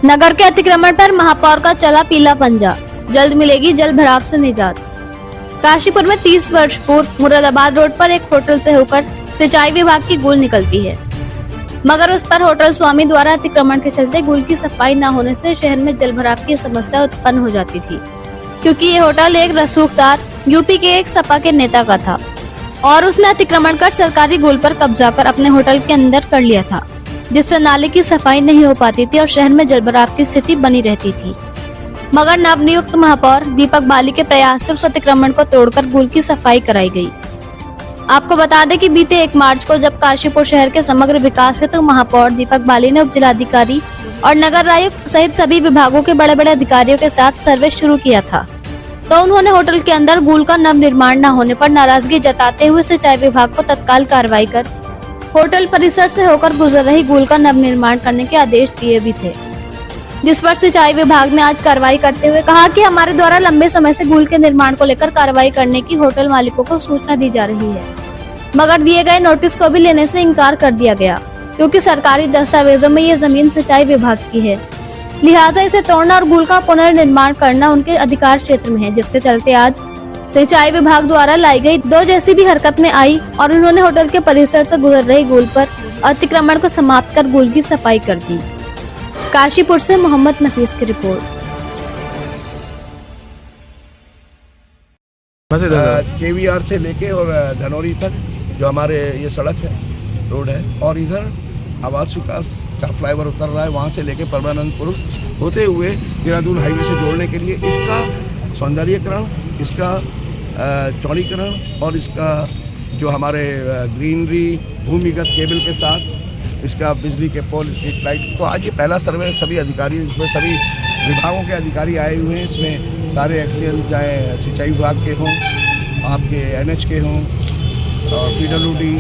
नगर के अतिक्रमण पर महापौर का चला पीला पंजा, जल्द मिलेगी जल भराव से निजात। काशीपुर में 30 वर्ष पूर्व मुरादाबाद रोड पर एक होटल से होकर सिंचाई विभाग की गूल निकलती है, मगर उस पर होटल स्वामी द्वारा अतिक्रमण के चलते गूल की सफाई न होने से शहर में जल भराव की समस्या उत्पन्न हो जाती थी, क्योंकि ये होटल एक रसूखदार यूपी के एक सपा के नेता का था और उसने अतिक्रमण कर सरकारी गूल पर कब्जा कर अपने होटल के अंदर कर लिया था, जिससे नाले की सफाई नहीं हो पाती थी और शहर में जलभराव की स्थिति बनी रहती थी। मगर नवनियुक्त महापौर दीपक बाली के प्रयास से उस अतिक्रमण को तोड़कर गूल की सफाई कराई गई। आपको बता दें कि बीते 1 मार्च को जब काशीपुर शहर के समग्र विकास हेतु महापौर दीपक बाली ने उपजिलाधिकारी और नगर आयुक्त सहित सभी विभागों के बड़े बड़े अधिकारियों के साथ सर्वे शुरू किया था, तो उन्होंने होटल के अंदर गूल का नव निर्माण न होने पर नाराजगी जताते हुए सिंचाई विभाग को तत्काल कार्रवाई कर होटल परिसर से होकर गुजर रही गूल का नव निर्माण करने के आदेश दिए भी थे, जिस पर सिंचाई विभाग ने आज कार्रवाई करते हुए कहा कि हमारे द्वारा लंबे समय से गूल के निर्माण को लेकर कार्रवाई करने की होटल मालिकों को सूचना दी जा रही है, मगर दिए गए नोटिस को भी लेने से इनकार कर दिया गया, क्योंकि सरकारी दस्तावेजों में ये जमीन सिंचाई विभाग की है, लिहाजा इसे तोड़ना और गूल का पुनर्निर्माण करना उनके अधिकार क्षेत्र में है, जिसके चलते आज सिंचाई विभाग द्वारा लाई गई 2 जैसी भी हरकत में आई और उन्होंने होटल के परिसर से गुजर रही गूल पर अतिक्रमण को समाप्त कर गूल की सफाई कर दी। काशीपुर से मोहम्मद नफीस की रिपोर्ट। केवीआर से लेके और धनौरी तक जो हमारे ये सड़क है, रोड है, और इधर आवास विकास का फ्लाईओवर उतर रहा है, वहाँ से लेके परमानंदपुर होते हुए देहरादून हाईवे से जोड़ने के लिए इसका सौंदर्यीकरण, इसका चौड़ीकरण और इसका जो हमारे ग्रीनरी भूमिगत केबल के साथ इसका बिजली के पोल, स्ट्रीट लाइट, तो आज ये पहला सर्वे सभी अधिकारी, इसमें सभी विभागों के अधिकारी आए हुए हैं। इसमें सारे एक्सीएल, चाहे सिंचाई विभाग के हों, आपके एनएच के हों, और पीडब्ल्यूडी,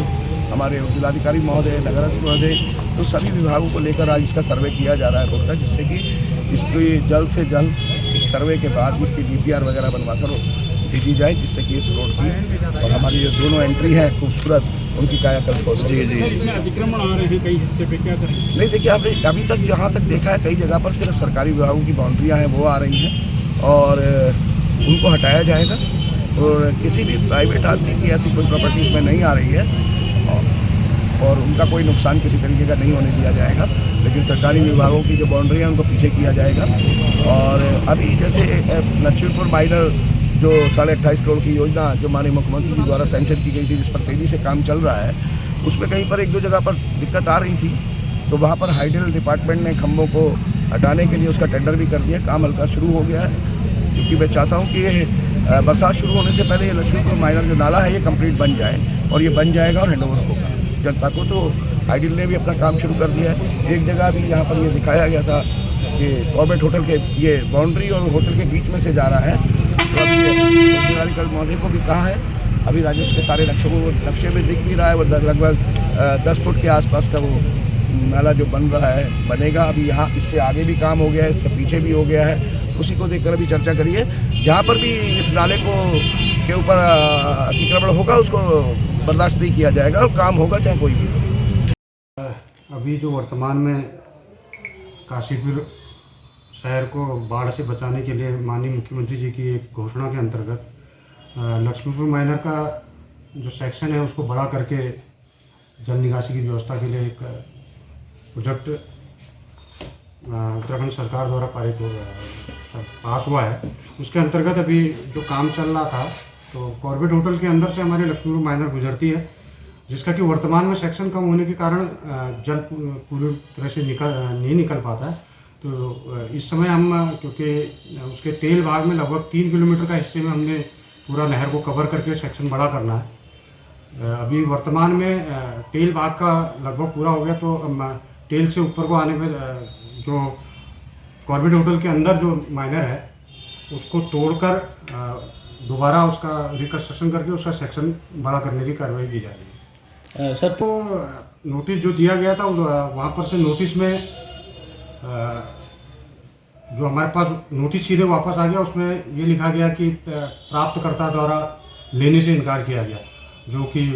हमारे जिलाधिकारी महोदय, नगर महोदय, तो सभी विभागों को लेकर आज इसका सर्वे किया जा रहा है रोड का, जिससे कि इसकी जल्द से जल्द एक सर्वे के बाद इसकी डीपीआर वगैरह बनवाकर भेजी जाए, जिससे कि इस रोड की और हमारी जो दोनों एंट्री है खूबसूरत, उनकी कायाकल्प हो सके। जी अतिक्रमण आ रहे हैं कई हिस्से पे, क्या करें? नहीं, देखिए, आपने अभी तक जहाँ तक देखा है कई जगह पर सिर्फ सरकारी विभागों की बाउंड्रियाँ हैं वो आ रही हैं और उनको हटाया जाएगा, और किसी भी प्राइवेट आदमी की ऐसी कोई प्रॉपर्टी इसमें नहीं आ रही है और उनका कोई नुकसान किसी तरीके का नहीं होने दिया जाएगा, लेकिन सरकारी विभागों की जो बाउंड्री है उनको पीछे किया जाएगा। और अभी जैसे लक्ष्मीपुर माइनर जो 28.5 करोड़ की योजना जो माननीय मुख्यमंत्री जी द्वारा सैंक्शन की गई थी, जिस पर तेज़ी से काम चल रहा है, उसमें कहीं पर 1-2 जगह पर दिक्कत आ रही थी, तो वहाँ पर हाइडल डिपार्टमेंट ने खंभों को हटाने के लिए उसका टेंडर भी कर दिया, काम हल्का शुरू हो गया है, क्योंकि मैं चाहता हूँ कि ये बरसात शुरू होने से पहले ये लक्ष्मीपुर माइनर जो नाला है ये कंप्लीट बन जाए, और ये बन जाएगा और हैंडओवर होगा जनता को। तो हाइडल ने भी अपना काम शुरू कर दिया है। एक जगह भी यहाँ पर ये दिखाया गया था कि गवर्नमेंट होटल के ये बाउंड्री और होटल के बीच में से जा रहा है, तो अभी जिलाधिकारी महोदय को भी कहा है, अभी राजस्व के सारे नक्शे में दिख भी रहा है, वो लगभग 10 फुट के आसपास का वो नाला जो बन रहा है बनेगा। अभी यहाँ इससे आगे भी काम हो गया है, इससे पीछे भी हो गया है, उसी को देखकर अभी चर्चा करिए। जहाँ पर भी इस नाले को के ऊपर अतिक्रमण होगा उसको बर्दाश्त नहीं किया जाएगा और काम होगा चाहे कोई भी हो। अभी जो वर्तमान में काशीपुर शहर को बाढ़ से बचाने के लिए माननीय मुख्यमंत्री जी की एक घोषणा के अंतर्गत लक्ष्मीपुर माइनर का जो सेक्शन है उसको बड़ा करके जल निकासी की व्यवस्था के लिए एक प्रोजेक्ट उत्तराखंड सरकार द्वारा पास हुआ है। उसके अंतर्गत अभी जो काम चल रहा था, तो कॉर्बेट होटल के अंदर से हमारी लक्ष्मीपुर माइनर गुजरती है, जिसका कि वर्तमान में सेक्शन कम होने के कारण जल पूरी तरह से नहीं निकल पाता है। तो इस समय हम, क्योंकि उसके टेल भाग में लगभग 3 किलोमीटर का हिस्से में हमने पूरा नहर को कवर करके सेक्शन बड़ा करना है। अभी वर्तमान में टेल भाग का लगभग पूरा हो गया, तो टेल से ऊपर को आने पर जो कॉर्बेट होटल के अंदर जो माइनर है उसको तोड़कर दोबारा उसका रिकंस्ट्रक्शन करके उसका सेक्शन बड़ा करने की कार्रवाई की जा रही है। सर, तो नोटिस जो दिया गया था वहाँ पर से नोटिस में जो हमारे पास नोटिस सीधे वापस आ गया, उसमें ये लिखा गया कि प्राप्तकर्ता द्वारा लेने से इनकार किया गया, जो कि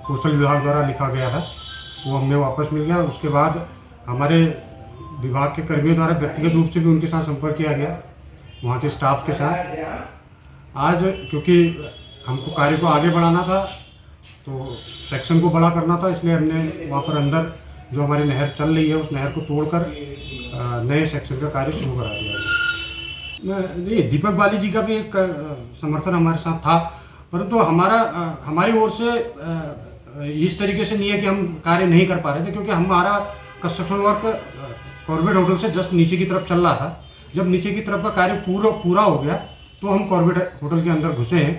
कोस्टल विभाग द्वारा लिखा गया था, वो हमें वापस मिल गया। उसके बाद हमारे विभाग के कर्मियों द्वारा व्यक्तिगत रूप से भी उनके साथ संपर्क किया गया, वहाँ के स्टाफ के साथ। आज क्योंकि हमको कार्य को आगे बढ़ाना था, तो सेक्शन को बड़ा करना था, इसलिए हमने वहाँ पर अंदर जो हमारी नहर चल रही है उस नहर को तोड़कर नए सेक्शन का कार्य शुरू करा दिया है। ये दीपक बाली जी का भी एक समर्थन हमारे साथ था, परंतु हमारी ओर से इस तरीके से नहीं है कि हम कार्य नहीं कर पा रहे थे, क्योंकि हमारा कंस्ट्रक्शन वर्क कॉर्बेट होटल से जस्ट नीचे की तरफ चल रहा था। जब नीचे की तरफ का कार्य पूरा हो गया तो हम कॉर्बेट होटल के अंदर घुसे हैं।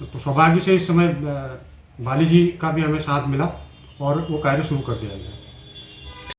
तो सौभाग्य से इस समय बाली जी का भी हमें साथ मिला और वो कार्य शुरू कर दिया गया।